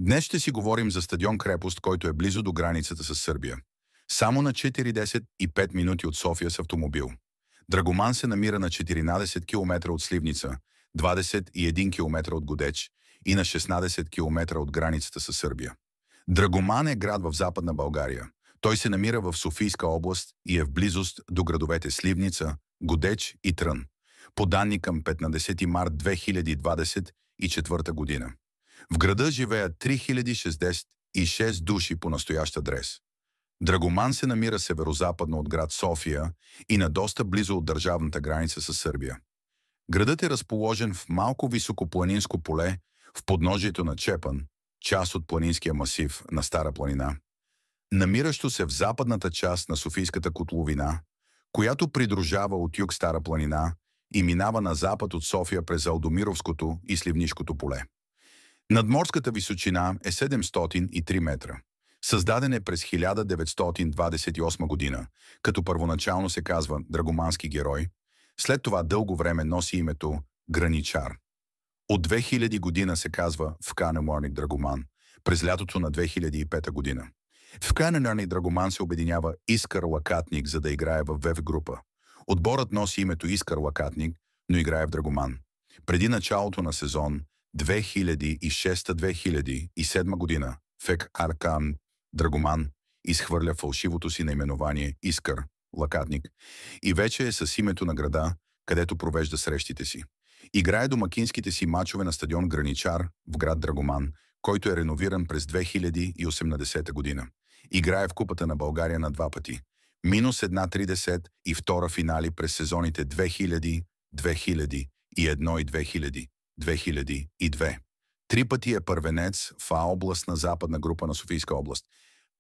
Днес ще си говорим за стадион Крепост, който е близо до границата с Сърбия. Само на 4:10 и 5 минути от София с автомобил. Драгоман се намира на 14 км от Сливница, 21 км от Годеч и на 16 км от границата с Сърбия. Драгоман е град в Западна България. Той се намира в Софийска област и е в близост до градовете Сливница, Годеч и Трън. По данни към 15 март 2024 година. В града живеят 3066 души по настоящ адрес. Драгоман се намира северозападно от град София и на доста близо от държавната граница с Сърбия. Градът е разположен в малко високопланинско поле в подножието на Чепън, част от планинския масив на Стара планина, намиращо се в западната част на Софийската котловина, която придружава от юг Стара планина и минава на запад от София през Алдомировското и Сливнишкото поле. Надморската височина е 703 метра. Създаден е през 1928 година, като първоначално се казва Драгомански герой, след това дълго време носи името Граничар. От 2000 година се казва ФК Драгоман, през лятото на 2005 година. В ФК Драгоман се обединява Искър Лакатник, за да играе в ВФ група. Отборът носи името Искър Лакатник, но играе в Драгоман. Преди началото на сезон 2006-2007 година ФК Аркан Драгоман изхвърля фалшивото си наименование Искър Лакатник и вече е с името на града, където провежда срещите си. Играе домакинските си мачове на стадион Граничар в град Драгоман, който е реновиран през 2018 година. Играе в Купата на България на два пъти. -1/30 и втора финали през сезоните 2000, 2001 и 2002. Три пъти е първенец в областна западна група на Софийска област.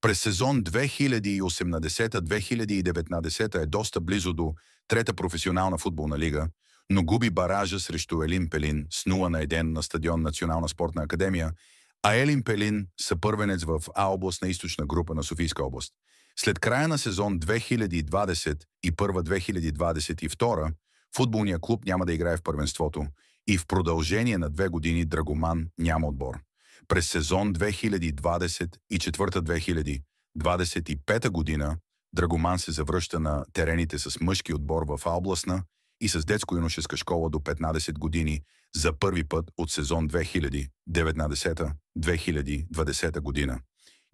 През сезон 2018-2019 е доста близо до трета професионална футболна лига, но губи баража срещу Елин Пелин с 0-1 на стадион Национална спортна академия, а Елин Пелин са първенец в областна източна група на Софийска област. След края на сезон 2021-2022 футболният клуб няма да играе в първенството и в продължение на 2 години няма отбор. През сезон 2024-2025 година Драгоман се завръща на терените с мъжки отбор в областна и с детско-юношеска школа до 15 години за първи път от сезон 2019-2020 година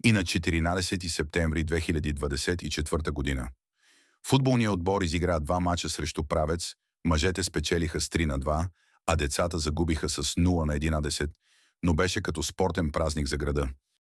и на 14 септември 2024 година. Футболният отбор изигра 2 мача срещу Правец, мъжете спечелиха с 3-2, а децата загубиха с 0-11, но беше като спортен празник за града.